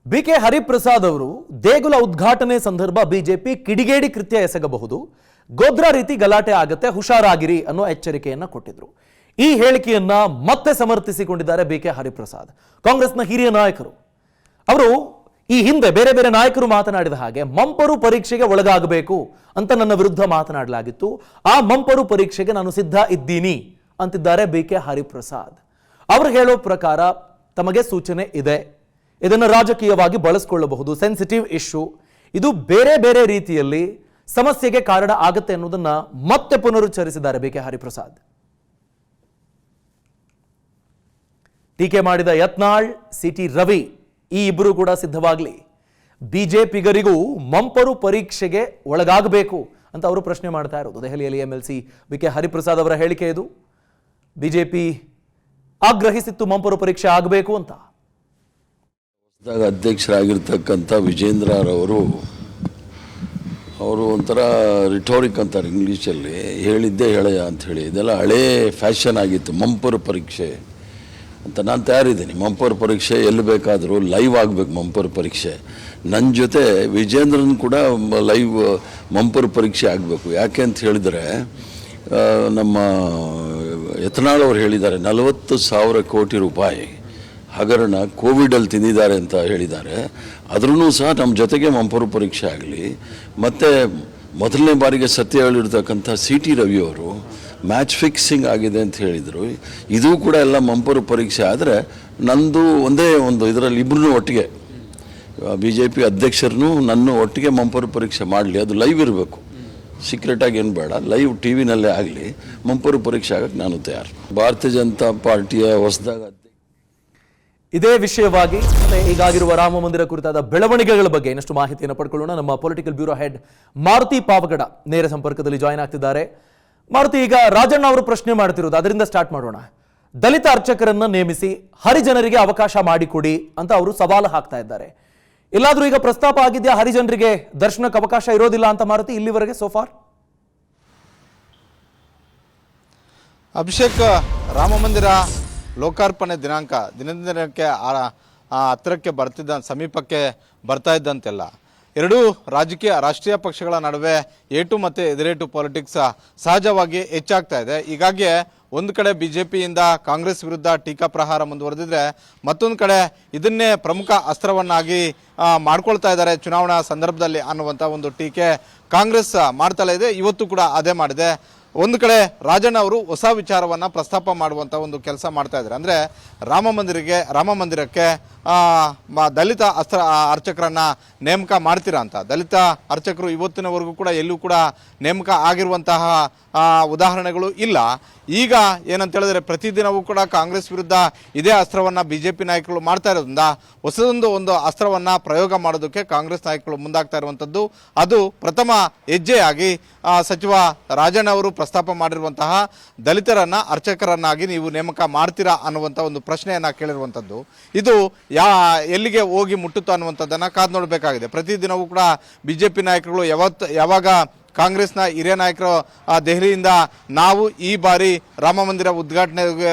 BK Hariprasad ಅವರು ದೇಗುಲ ಉದ್ಘಾಟನೆ ಸಂದರ್ಭ ಬಿಜೆಪಿ ಕಿಡಿಗೇಡಿ ಕೃತ್ಯ ಎಸಗಬಹುದು, ಗೋದ್ರಾ ರೀತಿ ಗಲಾಟೆ ಆಗತ್ತೆ, ಹುಷಾರಾಗಿರಿ ಅನ್ನೋ ಎಚ್ಚರಿಕೆಯನ್ನ ಕೊಟ್ಟಿದ್ರು. ಈ ಹೇಳಿಕೆಯನ್ನ ಮತ್ತೆ ಸಮರ್ಥಿಸಿಕೊಂಡಿದ್ದಾರೆ ಬಿಕೆ ಹರಿಪ್ರಸಾದ್. ಕಾಂಗ್ರೆಸ್ನ ಹಿರಿಯ ನಾಯಕರು ಅವರು ಈ ಹಿಂದೆ ಬೇರೆ ಬೇರೆ ನಾಯಕರು ಮಾತನಾಡಿದ ಹಾಗೆ ಮಂಪರು ಪರೀಕ್ಷೆಗೆ ಒಳಗಾಗಬೇಕು ಅಂತ ನನ್ನ ವಿರುದ್ಧ ಮಾತನಾಡಲಾಗಿತ್ತು. ಆ ಮಂಪರು ಪರೀಕ್ಷೆಗೆ ನಾನು ಸಿದ್ಧ ಇದ್ದೀನಿ ಅಂತಿದ್ದಾರೆ ಬಿಕೆ ಹರಿಪ್ರಸಾದ್. ಅವರು ಹೇಳೋ ಪ್ರಕಾರ ತಮಗೆ ಸೂಚನೆ ಇದೆ, ಇದನ್ನು ರಾಜಕೀಯವಾಗಿ ಬಳಸಿಕೊಳ್ಳಬಹುದು, ಸೆನ್ಸಿಟಿವ್ ಇಶ್ಯೂ, ಇದು ಬೇರೆ ಬೇರೆ ರೀತಿಯಲ್ಲಿ ಸಮಸ್ಯೆಗೆ ಕಾರಣ ಆಗುತ್ತೆ ಅನ್ನೋದನ್ನ ಮತ್ತೆ ಪುನರುಚ್ಚರಿಸಿದ್ದಾರೆ ಬಿಕೆ ಹರಿಪ್ರಸಾದ್. ಟೀಕೆ ಮಾಡಿದ ಯತ್ನಾಳ್, ಸಿಟಿ ರವಿ ಈ ಇಬ್ಬರು ಕೂಡ ಸಿದ್ಧವಾಗಲಿ, ಬಿಜೆಪಿಗರಿಗೂ ಮಂಪರು ಪರೀಕ್ಷೆಗೆ ಒಳಗಾಗಬೇಕು ಅಂತ ಅವರು ಪ್ರಶ್ನೆ ಮಾಡ್ತಾ ಇರೋದು. ದೆಹಲಿಯಲ್ಲಿ ಎಂಎಲ್ಸಿ ಬಿಕೆ ಹರಿಪ್ರಸಾದ್ ಅವರ ಹೇಳಿಕೆ ಇದು. ಬಿಜೆಪಿ ಆಗ್ರಹಿಸಿತ್ತು ಮಂಪರು ಪರೀಕ್ಷೆ ಆಗಬೇಕು ಅಂತ. ಅಧ್ಯಕ್ಷರಾಗಿರ್ತಕ್ಕಂಥ ವಿಜೇಂದ್ರರವರು ಒಂಥರ ರಿಟೋರಿಕ್ ಅಂತಾರೆ ಇಂಗ್ಲೀಷಲ್ಲಿ, ಹೇಳಿದ್ದೇ ಹೇಳಯ್ಯ ಅಂಥೇಳಿ. ಇದೆಲ್ಲ ಹಳೇ ಫ್ಯಾಷನ್ ಆಗಿತ್ತು ಮಂಪರು ಪರೀಕ್ಷೆ ಅಂತ. ನಾನು ತಯಾರಿದ್ದೀನಿ, ಮಂಪರು ಪರೀಕ್ಷೆ ಎಲ್ಲಿ ಬೇಕಾದರೂ ಲೈವ್ ಆಗಬೇಕು. ಮಂಪರು ಪರೀಕ್ಷೆ ನನ್ನ ಜೊತೆ ವಿಜೇಂದ್ರನ್ ಕೂಡ ಲೈವ್ ಮಂಪರು ಪರೀಕ್ಷೆ ಆಗಬೇಕು. ಯಾಕೆ ಅಂತ ಹೇಳಿದರೆ, ನಮ್ಮ ಯತ್ನಾಳ್ ಅವರು ಹೇಳಿದ್ದಾರೆ 40,000 ಕೋಟಿ ರೂಪಾಯಿ ಹಗರಣ ಕೋವಿಡಲ್ಲಿ ತಿಂದಿದ್ದಾರೆ ಅಂತ ಹೇಳಿದ್ದಾರೆ. ಆದ್ರೂ ಸಹ ನಮ್ಮ ಜೊತೆಗೆ ಮಂಪರು ಪರೀಕ್ಷೆ ಆಗಲಿ. ಮತ್ತು ಮೊದಲನೇ ಬಾರಿಗೆ ಸತ್ಯ ಹೇಳಿರ್ತಕ್ಕಂಥ ಸಿಟಿ ರವಿಯವರು ಮ್ಯಾಚ್ ಫಿಕ್ಸಿಂಗ್ ಆಗಿದೆ ಅಂತ ಹೇಳಿದರು. ಇದು ಕೂಡ ಎಲ್ಲ ಮಂಪರು ಪರೀಕ್ಷೆ ಆದರೆ ನಂದು ಒಂದೇ ಒಂದು ಇದರಲ್ಲಿ ಇಬ್ಬರೂ ಒಟ್ಟಿಗೆ, BJP ಅಧ್ಯಕ್ಷರನ್ನು ನನ್ನ ಒಟ್ಟಿಗೆ ಮಂಪರು ಪರೀಕ್ಷೆ ಮಾಡಲಿ. ಅದು ಲೈವ್ ಇರಬೇಕು, ಸೀಕ್ರೆಟಾಗಿ ಏನು ಬೇಡ, ಲೈವ್ TV ನಲ್ಲೇ ಆಗಲಿ. ಮಂಪರು ಪರೀಕ್ಷೆ ಆಗಕ್ಕೆ ನಾನು ತಯಾರು. ಭಾರತೀಯ ಜನತಾ ಪಾರ್ಟಿಯ ಹೊಸದಾಗ ಇದೇ ವಿಷಯವಾಗಿ ಈಗಾಗಿರುವ ರಾಮ ಮಂದಿರ ಕುರಿತಾದ ಬೆಳವಣಿಗೆಗಳ ಬಗ್ಗೆ ಇನ್ನಷ್ಟು ಮಾಹಿತಿಯನ್ನು ಪಡ್ಕೊಳ್ಳೋಣ. ನಮ್ಮ political bureau head Maruti Pavagada ನೇರ ಸಂಪರ್ಕದಲ್ಲಿ ಜಾಯಿನ್ ಆಗ್ತಿದ್ದಾರೆ. ಮಾರುತಿ, ಈಗ ರಾಜಣ್ಣ ಅವರು ಪ್ರಶ್ನೆ ಮಾಡ್ತಿರೋದು ಅದರಿಂದ ಸ್ಟಾರ್ಟ್ ಮಾಡೋಣ. ದಲಿತ ಅರ್ಚಕರನ್ನ ನೇಮಿಸಿ ಹರಿಜನರಿಗೆ ಅವಕಾಶ ಮಾಡಿಕೊಡಿ ಅಂತ ಅವರು ಸವಾಲು ಹಾಕ್ತಾ ಇದ್ದಾರೆ. ಎಲ್ಲಾದ್ರೂ ಈಗ ಪ್ರಸ್ತಾಪ ಆಗಿದೆಯಾ ಹರಿಜನರಿಗೆ ದರ್ಶನಕ್ಕೆ ಅವಕಾಶ ಇರೋದಿಲ್ಲ ಅಂತ ಮಾರುತಿ ಇಲ್ಲಿವರೆಗೆ ಸೋಫಾರ್? ಅಭಿಷೇಕ್, ರಾಮ ಮಂದಿರ ಲೋಕಾರ್ಪಣೆ ದಿನಕ್ಕೆ ಹತ್ತಿರಕ್ಕೆ ಸಮೀಪಕ್ಕೆ ಬರ್ತಾ ಇದ್ದಂತೆಲ್ಲ ಎರಡೂ ರಾಷ್ಟ್ರೀಯ ಪಕ್ಷಗಳ ನಡುವೆ ಏಟು ಮತ್ತು ಎದುರೇಟು ಪಾಲಿಟಿಕ್ಸ್ ಸಹಜವಾಗಿ ಹೆಚ್ಚಾಗ್ತಾ ಇದೆ. ಹೀಗಾಗಿ ಒಂದು ಕಡೆ ಬಿಜೆಪಿಯಿಂದ ಕಾಂಗ್ರೆಸ್ ವಿರುದ್ಧ ಟೀಕಾ ಪ್ರಹಾರ ಮುಂದುವರೆದಿದ್ರೆ, ಮತ್ತೊಂದು ಕಡೆ ಇದನ್ನೇ ಪ್ರಮುಖ ಅಸ್ತ್ರವನ್ನಾಗಿ ಮಾಡ್ಕೊಳ್ತಾ ಇದ್ದಾರೆ ಚುನಾವಣಾ ಸಂದರ್ಭದಲ್ಲಿ ಅನ್ನುವಂಥ ಒಂದು ಟೀಕೆ ಕಾಂಗ್ರೆಸ್ ಮಾಡ್ತಲೇ ಇದೆ. ಇವತ್ತು ಕೂಡ ಅದೇ ಮಾಡಿದೆ. ಒಂದು ಕಡೆ ರಾಜಣ್ಣ ಅವರು ಹೊಸ ವಿಚಾರವನ್ನು ಪ್ರಸ್ತಾಪ ಮಾಡುವಂಥ ಒಂದು ಕೆಲಸ ಮಾಡ್ತಾ ಇದ್ದಾರೆ. ಅಂದರೆ ರಾಮ ಮಂದಿರಕ್ಕೆ ದಲಿತ ಅರ್ಚಕರನ್ನು ನೇಮಕ ಮಾಡ್ತೀರಾ ಅಂತ. ದಲಿತ ಅರ್ಚಕರು ಇವತ್ತಿನವರೆಗೂ ಕೂಡ ಎಲ್ಲೂ ಕೂಡ ನೇಮಕ ಆಗಿರುವಂತಹ ಉದಾಹರಣೆಗಳು ಇಲ್ಲ. ಈಗ ಏನಂತ ಹೇಳಿದ್ರೆ, ಪ್ರತಿದಿನವೂ ಕೂಡ ಕಾಂಗ್ರೆಸ್ ವಿರುದ್ಧ ಇದೇ ಅಸ್ತ್ರವನ್ನು BJP ನಾಯಕರು ಮಾಡ್ತಾ ಇರೋದ್ರಿಂದ ಒಂದು ಅಸ್ತ್ರವನ್ನು ಪ್ರಯೋಗ ಮಾಡೋದಕ್ಕೆ ಕಾಂಗ್ರೆಸ್ ನಾಯಕರು ಮುಂದಾಗ್ತಾ ಇರುವಂಥದ್ದು. ಅದು ಪ್ರಥಮ ಹೆಜ್ಜೆಯಾಗಿ ಸಚಿವ ರಾಜಣ್ಣ ಅವರು ಪ್ರಸ್ತಾಪ ಮಾಡಿರುವಂತಹ ದಲಿತರನ್ನ ಅರ್ಚಕರನ್ನಾಗಿ ನೀವು ನೇಮಕ ಮಾಡ್ತೀರಾ ಅನ್ನುವಂಥ ಒಂದು ಪ್ರಶ್ನೆಯನ್ನು ಕೇಳಿರುವಂಥದ್ದು. ಇದು ಎಲ್ಲಿಗೆ ಹೋಗಿ ಮುಟ್ಟುತ್ತೋ ಅನ್ನುವಂಥದ್ದನ್ನು ಕಾದು ನೋಡಬೇಕಾಗಿದೆ. ಪ್ರತಿದಿನವೂ ಕೂಡ BJP ನಾಯಕರುಗಳು ಯಾವಾಗ ಕಾಂಗ್ರೆಸ್ನ ಹಿರಿಯ ನಾಯಕರು ದೆಹಲಿಯಿಂದ ನಾವು ಈ ಬಾರಿ ರಾಮ ಮಂದಿರ ಉದ್ಘಾಟನೆಗೆ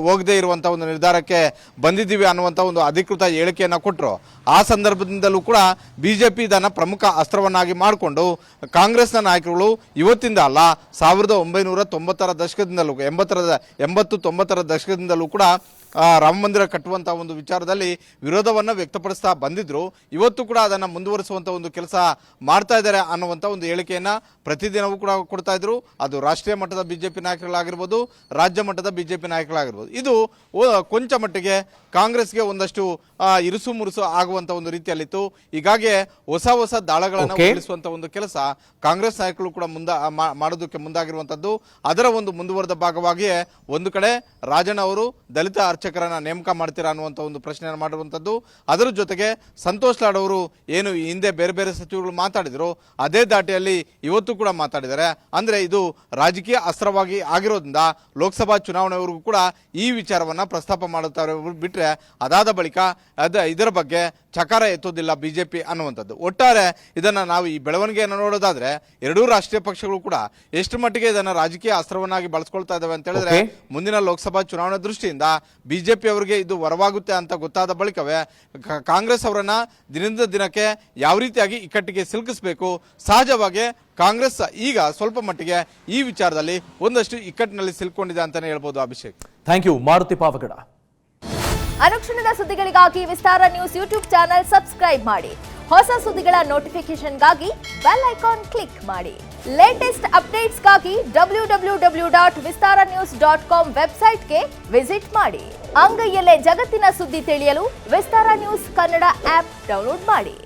ಹೋಗದೇ ಇರುವಂಥ ಒಂದು ನಿರ್ಧಾರಕ್ಕೆ ಬಂದಿದ್ದೀವಿ ಅನ್ನುವಂಥ ಒಂದು ಅಧಿಕೃತ ಹೇಳಿಕೆಯನ್ನು ಕೊಟ್ಟರು. ಆ ಸಂದರ್ಭದಿಂದಲೂ ಕೂಡ BJP ಇದನ್ನು ಪ್ರಮುಖ ಅಸ್ತ್ರವನ್ನಾಗಿ ಮಾಡಿಕೊಂಡು ಕಾಂಗ್ರೆಸ್ನ ನಾಯಕರುಗಳು ಇವತ್ತಿಂದ ಅಲ್ಲ, 1990ರ ದಶಕದಿಂದಲೂ 80-90ರ ದಶಕದಿಂದಲೂ ಕೂಡ ರಾಮ ಮಂದಿರ ಕಟ್ಟುವಂಥ ಒಂದು ವಿಚಾರದಲ್ಲಿ ವಿರೋಧವನ್ನು ವ್ಯಕ್ತಪಡಿಸ್ತಾ ಬಂದಿದ್ರು. ಇವತ್ತು ಕೂಡ ಅದನ್ನು ಮುಂದುವರಿಸುವಂಥ ಒಂದು ಕೆಲಸ ಮಾಡ್ತಾ ಇದ್ದಾರೆ ಅನ್ನುವಂಥ ಒಂದು ಹೇಳಿಕೆಯನ್ನು ಪ್ರತಿದಿನವೂ ಕೂಡ ಕೊಡ್ತಾ ಇದ್ರು. ಅದು ರಾಷ್ಟ್ರೀಯ ಮಟ್ಟದ BJP ನಾಯಕರುಗಳಾಗಿರ್ಬೋದು, ರಾಜ್ಯ ಮಟ್ಟದ BJP ನಾಯಕರುಗಳಾಗಿರ್ಬೋದು. ಇದು ಕೊಂಚ ಮಟ್ಟಿಗೆ ಕಾಂಗ್ರೆಸ್ಗೆ ಒಂದಷ್ಟು ಇರುಸು ಮುರುಸು ಆಗುವಂಥ ಒಂದು ರೀತಿಯಲ್ಲಿತ್ತು. ಹೀಗಾಗಿ ಹೊಸ ದಾಳಗಳನ್ನು ಉಳಿಸುವಂಥ ಒಂದು ಕೆಲಸ ಕಾಂಗ್ರೆಸ್ ನಾಯಕರು ಕೂಡ ಮಾಡೋದಕ್ಕೆ ಮುಂದಾಗಿರುವಂಥದ್ದು. ಅದರ ಒಂದು ಮುಂದುವರೆದ ಭಾಗವಾಗಿಯೇ ಒಂದು ಕಡೆ ರಾಜಣ್ಣ ಅವರು ದಲಿತ ಅರ್ಚಕರನ್ನ ನೇಮಕ ಮಾಡ್ತೀರಾ ಅನ್ನುವಂಥ ಒಂದು ಪ್ರಶ್ನೆಯನ್ನು ಮಾಡಿರುವಂಥದ್ದು. ಅದರ ಜೊತೆಗೆ ಸಂತೋಷ್ ಲಾಡ್ ಅವರು ಏನು ಹಿಂದೆ ಬೇರೆ ಬೇರೆ ಸಚಿವರುಗಳು ಮಾತಾಡಿದ್ರು, ಅದೇ ದಾಟಿಯಲ್ಲಿ ಇವತ್ತು ಕೂಡ ಮಾತಾಡಿದ್ದಾರೆ. ಅಂದರೆ ಇದು ರಾಜಕೀಯ ಅಸ್ತ್ರವಾಗಿ ಆಗಿರೋದ್ರಿಂದ ಲೋಕಸಭಾ ಚುನಾವಣೆವರೆಗೂ ಕೂಡ ಈ ವಿಚಾರವನ್ನು ಪ್ರಸ್ತಾಪ ಮಾಡುತ್ತಾರೆ ಬಿಟ್ಟರೆ ಅದಾದ ಬಳಿಕ ಇದರ ಬಗ್ಗೆ ಚಕಾರ ಎತ್ತೋದಿಲ್ಲ ಬಿಜೆಪಿ ಅನ್ನುವಂಥದ್ದು. ಒಟ್ಟಾರೆ ಇದನ್ನು ನಾವು ಈ ಬೆಳವಣಿಗೆಯನ್ನು ನೋಡೋದಾದ್ರೆ ಎರಡೂ ರಾಷ್ಟ್ರೀಯ ಪಕ್ಷಗಳು ಕೂಡ ಎಷ್ಟು ಮಟ್ಟಿಗೆ ಇದನ್ನು ರಾಜಕೀಯ ಅಸ್ತ್ರವನ್ನಾಗಿ ಬಳಸ್ಕೊಳ್ತಾ ಇದ್ದಾವೆ ಅಂತ ಹೇಳಿದ್ರೆ ಮುಂದಿನ ಲೋಕಸಭಾ ಚುನಾವಣೆ ದೃಷ್ಟಿಯಿಂದ ಬಿಜೆಪಿ ಅವರಿಗೆ ಇದು ವರವಾಗುತ್ತೆ ಅಂತ ಗೊತ್ತಾದ ಬಳಿಕವೇ ಕಾಂಗ್ರೆಸ್ ಅವರನ್ನ ದಿನದಿಂದ ದಿನಕ್ಕೆ ಯಾವ ರೀತಿಯಾಗಿ ಇಕ್ಕಟ್ಟಿಗೆ ಸಿಲುಕಿಸಬೇಕು. ಸಹಜವಾಗಿ ಕಾಂಗ್ರೆಸ್ ಈಗ ಸ್ವಲ್ಪ ಮಟ್ಟಿಗೆ ಈ ವಿಚಾರದಲ್ಲಿ ಒಂದಷ್ಟು ಇಕ್ಕಟ್ಟಿನಲ್ಲಿ ಸಿಲುಕೊಂಡಿದೆ ಅಂತಾನೆ ಹೇಳ್ಬೋದು. Abhishek, thank you. ಮಾರುತಿ ಪಾವಗಡ. ಅನುಕ್ಷಣದ ಸುದ್ದಿಗಳಿಗಾಗಿ Vistara news YouTube channel subscribe ಮಾಡಿ. ಹೊಸ ಸುದ್ದಿಗಳ ನೋಟಿಫಿಕೇಶನ್ಗಾಗಿ ಬೆಲ್ ಐಕಾನ್ ಕ್ಲಿಕ್ ಮಾಡಿ. ಲೇಟೆಸ್ಟ್ ಅಪ್ಡೇಟ್ಸ್ಗಾಗಿ www.vistaranews.com ವೆಬ್ಸೈಟ್ಗೆ ವಿಸಿಟ್ ಮಾಡಿ. ಅಂಗೈಯಲ್ಲೇ ಜಗತ್ತಿನ ಸುದ್ದಿ ತಿಳಿಯಲು Vistara news Kannada app download ಮಾಡಿ.